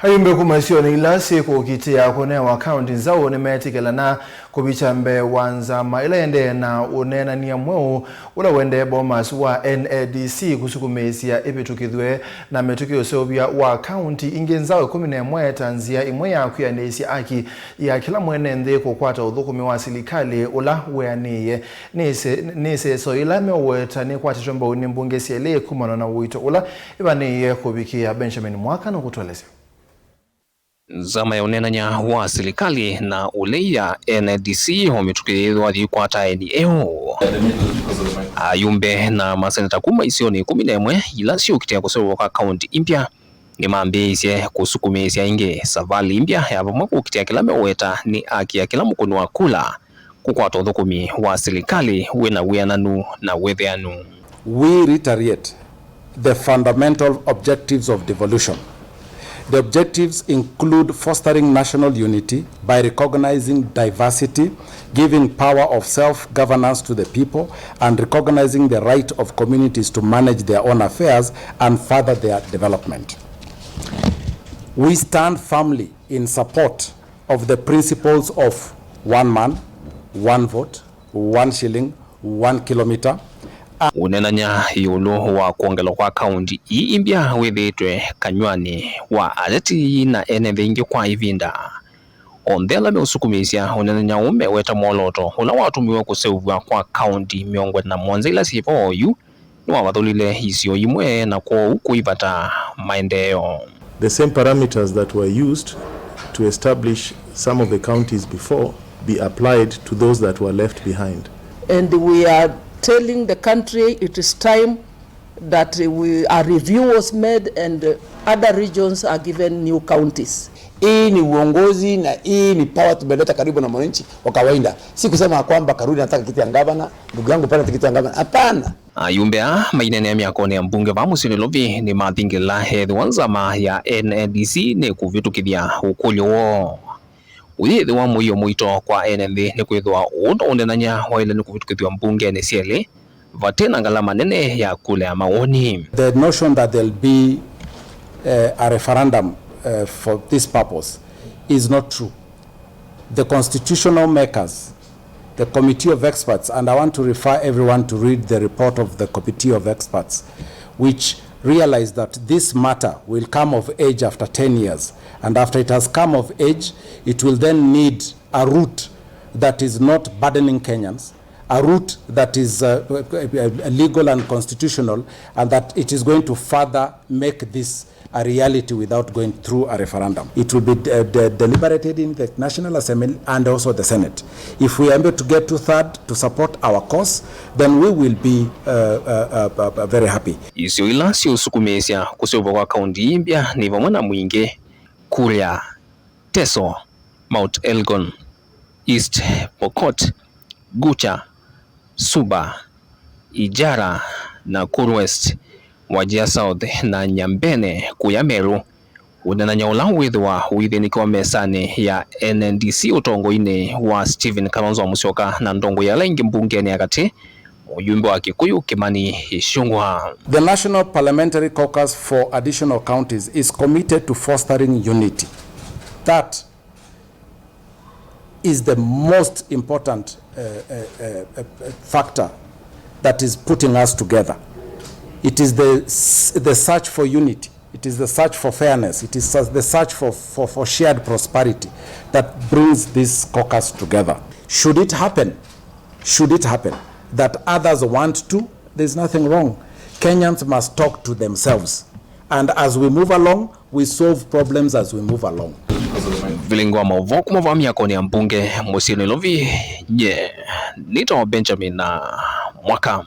Ayumbe kuma isioni syikukitia kunenwa Kaunti nzau nimeetikilana kuvikya mbee wa nzama uendee na uneenan'ya uendee Bomas wa NADC kusukumiiya ivitukithye na mituki useuvya wa Kaunti Ingi nzau 11 nzia imwe ya kwianiisya ya kila mwenenthi kukwata uthukumi wa silikali uendee nise so ila meweta ni kwatitwe mbauni mbunge syele kumana na wito ivaniye kuvikya Benjamin mwaka na kutwelezya nzama ya uneenan'ya wa silikali na ulei ya NADC homitukithwa kukwata eo Ayumbe na maseneta kuma isioni 11 ila syikukitia kuseuvya kwa kaunti impya ni mambeisye kusukumiiya ingi savali impya ya vamwe kukitia kila meweta ni ya kila mukunu wa kula kukwata uthukumi wa silikali wina wiananu na withianu. We reiterate the fundamental objectives of devolution. The objectives include fostering national unity by recognizing diversity, giving power of self-governance to the people, and recognizing the right of communities to manage their own affairs and further their development. We stand firmly in support of the principles of one man, one vote, 1 shilling, 1 kilometer. Uneenan'ya yulu wa kuongelwa kwa kaunti impya withitwe kanywani wa aleti na enenthi ingi kwa ivinda onthela meusukumiisya uneenan'ya ume weta mwoloto ula watumiwe kuseuvya kwa kaunti 27 ila sipo oyu ni wawathulile isio imwe na kwa kuivata maendeleo. The same parameters that were used to establish some of the counties before be applied to those that were left behind. And we are telling the country it is time that a review was made and other regions are given new counties. Hii ni uongozi na hii ni power tumeleta karibu na mwananchi wa kawaida. Si kusema kwamba Karudi nataka kiti ya gavana, ndugu yangu pale kiti ya gavana. Hapana. Ayumbe mainene ya miakoni ya mbunge va musilovi ni mathingila hethiwa nzama ya NADC ni kuvitukithya ukulyo uyithwa muio muito kwa enenthi ni kwithwa uneenan'ya wa ila ni kuvitukithya mbunge ni syele vatena ngalama nene ya kule ya maoni. The notion that there'll be a referendum for this purpose is not true. The constitutional makers, the committee of experts, and I want to refer everyone to read the report of the committee of experts, which realize that this matter will come of age after 10 years. And after it has come of age, it will then need a route that is not burdening Kenyans, a route that is legal and constitutional, and that it is going to further make this a reality without going through a referendum. It will be deliberated in the National Assembly and also the Senate. If we are able to get 2/3 to support our cause, then we will be very happy. Isio ila syusukumiiya kuseuvya kwa kaunti impya ni vamwe na mwingi Kuria, Teso, Mount Elgon, East Pokot, Gucha, Suba, Ijara na West, Wajir South na Nyambene kuya Meru. Uneenan'ya ula withwa withinikiwa mesani ya NDC utongo-ini wa Stephen Kalonzo Musyoka na ndongo ya lengi mbungeni ya kati ujumbe wa Kikuyu Kimani Ichung'wah. The National Parliamentary Caucus for Additional Counties is committed to fostering unity. That is the most important factor that is putting us together. It is the search for unity. It is the search for fairness. It is the search for shared prosperity that brings this caucus together. Should it happen that others want to, there's nothing wrong. Kenyans must talk to themselves. And as we move along, we solve problems as we move along. Vilingwa mavoku mava miakoni ya mbunge musilovi nito Benjamin na mwaka.